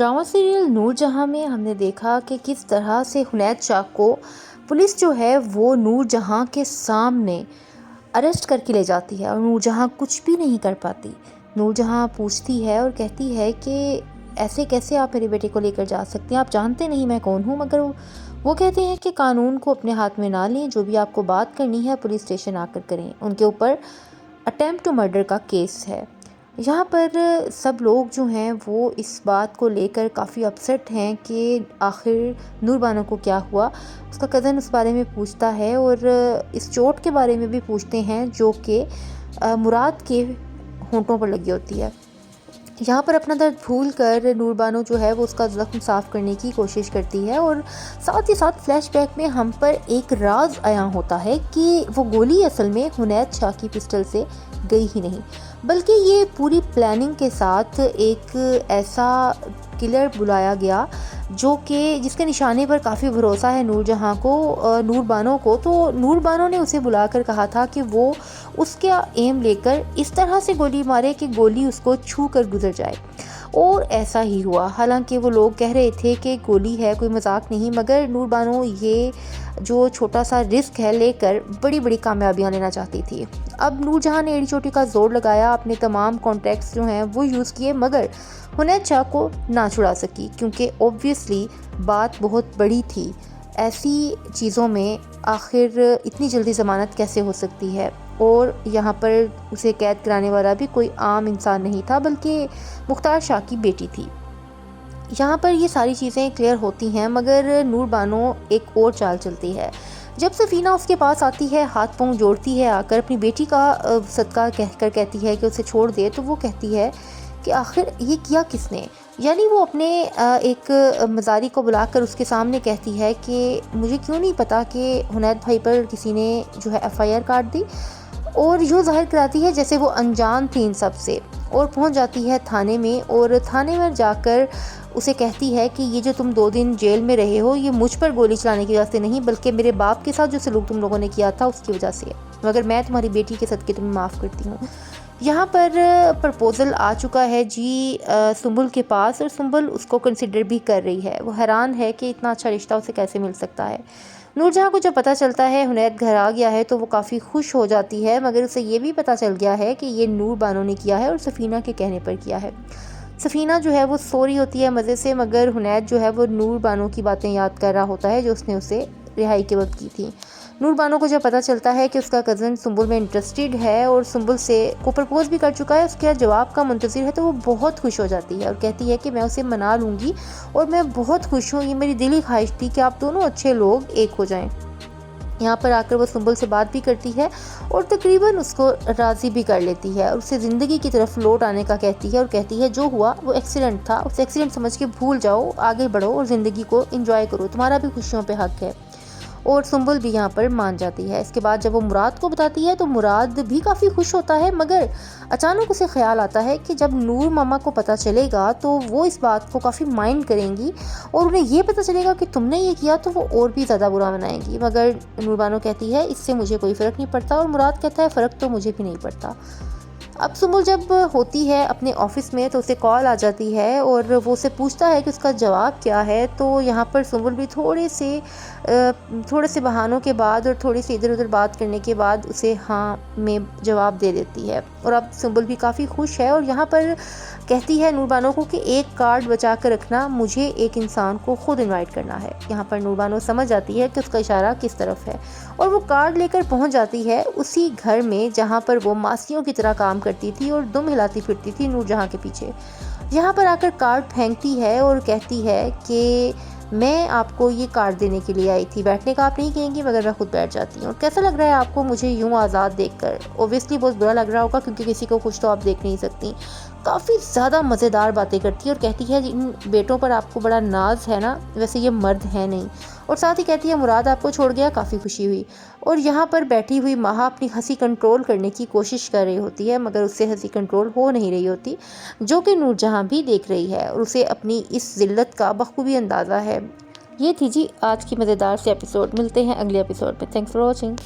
Drama serial Noor Jahan में हमने देखा कि किस तरह से हुनैद शाह को पुलिस जो है वो नूरजहां के सामने अरेस्ट करके ले जाती है और नूरजहां कुछ भी नहीं कर पाती। नूरजहां पूछती है और कहती है कि ऐसे कैसे आप मेरे बेटे को लेकर जा सकते हैं, आप जानते नहीं मैं कौन हूँ। मगर वो कहते हैं कि कानून को अपने हाथ में ना लें, जो भी आपको बात करनी है पुलिस स्टेशन आकर करें। उनके ऊपर अटेम्प्ट टू मर्डर का केस है। यहाँ पर सब लोग जो हैं वो इस बात को लेकर काफ़ी अपसेट हैं कि आखिर नूरबानो को क्या हुआ। उसका कज़न उस बारे में पूछता है और इस चोट के बारे में भी पूछते हैं जो कि मुराद के होंठों पर लगी होती है। यहाँ पर अपना दर्द भूल कर नूरबानो जो है वो उसका ज़ख्म साफ़ करने की कोशिश करती है और साथ ही साथ फ्लैशबैक में हम पर एक राज आया होता है कि वो गोली असल में हुनैद शाह की पिस्टल से गई ही नहीं, बल्कि ये पूरी प्लानिंग के साथ एक ऐसा किलर बुलाया गया जो कि जिसके निशाने पर काफ़ी भरोसा है नूरजहां को, नूरबानो को। तो नूरबानो ने उसे बुलाकर कहा था कि वो उसके एम लेकर इस तरह से गोली मारे कि गोली उसको छू कर गुजर जाए, और ऐसा ही हुआ। हालांकि वो लोग कह रहे थे कि गोली है, कोई मजाक नहीं, मगर नूरबानो ये जो छोटा सा रिस्क है लेकर बड़ी बड़ी कामयाबियां लेना चाहती थी। अब नूरजहां ने एड़ी चोटी का जोर लगाया, अपने तमाम कॉन्टैक्ट्स जो हैं वो यूज़ किए, मगर हुनैद शाह को ना छुड़ा सकी, क्योंकि ऑब्वियसली बात बहुत बड़ी थी। ऐसी चीज़ों में आखिर इतनी जल्दी ज़मानत कैसे हो सकती है, और यहाँ पर उसे कैद कराने वाला भी कोई आम इंसान नहीं था बल्कि मुख्तार शाह की बेटी थी। यहाँ पर ये सारी चीज़ें क्लियर होती हैं, मगर नूरबानो एक और चाल चलती है। जब सफ़ीना उसके पास आती है, हाथ पांव जोड़ती है, आकर अपनी बेटी का सदका कहकर कहती है कि उसे छोड़ दे, तो वो कहती है कि आखिर ये किया किसने। यानी वो अपने एक मज़ारी को बुलाकर उसके सामने कहती है कि मुझे क्यों नहीं पता कि हुनैद भाई पर किसी ने जो है FIR काट दी, और यूँ ज़ाहिर कराती है जैसे वो अनजान थी इन सब से, और पहुंच जाती है थाने में। और थाने में जाकर उसे कहती है कि ये जो तुम 2 दिन जेल में रहे हो, ये मुझ पर गोली चलाने की वजह से नहीं, बल्कि मेरे बाप के साथ जो सलूक तुम लोगों ने किया था उसकी वजह से, मगर मैं तुम्हारी बेटी के सदके तुम्हें माफ़ करती हूँ। यहाँ पर प्रपोज़ल आ चुका है जी सुंबुल के पास, और सुंबुल उसको कंसिडर भी कर रही है। वो हैरान है कि इतना अच्छा रिश्ता उसे कैसे मिल सकता है। नूरजहां को जब पता चलता है हुनैद घर आ गया है तो वो काफ़ी खुश हो जाती है, मगर उसे ये भी पता चल गया है कि ये नूरबानो ने किया है और सफ़ीना के कहने पर किया है। सफ़ीना जो है वो सो रही होती है मज़े से, मगर हुनैद जो है वो नूरबानो की बातें याद कर रहा होता है जो उसने उसे रिहाई के वक्त की थी। नूरबानो को जब पता चलता है कि उसका कज़न सुंबुल में इंटरेस्टेड है और सुंबुल से को प्रपोज़ भी कर चुका है, उसके जवाब का मुंतज़िर है, तो वो बहुत खुश हो जाती है और कहती है कि मैं उसे मना लूँगी और मैं बहुत खुश हूँ, ये मेरी दिली ख्वाहिश थी कि आप दोनों अच्छे लोग एक हो जाएं। यहाँ पर आकर वो सुंबुल से बात भी करती है और तकरीबन उसको राज़ी भी कर लेती है और उसे ज़िंदगी की तरफ लौट आने का कहती है, और कहती है जो हुआ वो एक्सीडेंट था, उस एक्सीडेंट समझ के भूल जाओ, आगे बढ़ो और ज़िंदगी को एंजॉय करो, तुम्हारा भी खुशियों पे हक है। और सुंबुल भी यहाँ पर मान जाती है। इसके बाद जब वो मुराद को बताती है तो मुराद भी काफ़ी खुश होता है, मगर अचानक उसे ख्याल आता है कि जब नूर मामा को पता चलेगा तो वो इस बात को काफ़ी माइंड करेंगी और उन्हें ये पता चलेगा कि तुमने ये किया तो वो और भी ज़्यादा बुरा मनाएंगी। मगर नूरबानो कहती है इससे मुझे कोई फ़र्क नहीं पड़ता, और मुराद कहता है फ़र्क तो मुझे भी नहीं पड़ता। अब सुंबुल जब होती है अपने ऑफिस में तो उसे कॉल आ जाती है और वो उसे पूछता है कि उसका जवाब क्या है। तो यहाँ पर सुंबुल भी थोड़े से बहानों के बाद और थोड़ी सी इधर उधर बात करने के बाद उसे हाँ में जवाब दे देती है, और अब सुंबुल भी काफ़ी खुश है और यहाँ पर कहती है नूरबानो को कि एक कार्ड बचा कर रखना, मुझे एक इंसान को खुद इनवाइट करना है। यहाँ पर नूरबानो समझ जाती है कि उसका इशारा किस तरफ है और वो कार्ड लेकर पहुँच जाती है उसी घर में जहाँ पर वो मासियों की तरह काम करती थी और दुम हिलाती फिरती थी नूरजहां के पीछे। यहाँ पर आकर कार्ड फेंकती है और कहती है कि मैं आपको ये कार्ड देने के लिए आई थी, बैठने का आप नहीं कहेंगी मगर मैं खुद बैठ जाती हूँ। कैसा लग रहा है आपको मुझे यूँ आज़ाद देखकर? ओबियसली बहुत बुरा लग रहा होगा क्योंकि किसी को कुछ तो आप देख नहीं सकती। काफ़ी ज़्यादा मज़ेदार बातें करती है और कहती है इन बेटों पर आपको बड़ा नाज है ना, वैसे ये मर्द है नहीं। और साथ ही कहती है मुराद आपको छोड़ गया, काफ़ी खुशी हुई। और यहाँ पर बैठी हुई महा अपनी हंसी कंट्रोल करने की कोशिश कर रही होती है, मगर उससे हंसी कंट्रोल हो नहीं रही होती, जो कि नूरजहां भी देख रही है और उसे अपनी इस ज़िल्लत का बखूबी अंदाज़ा है। ये थी जी आज की मज़ेदार से एपिसोड। मिलते हैं अगले एपिसोड में। Thanks for watching.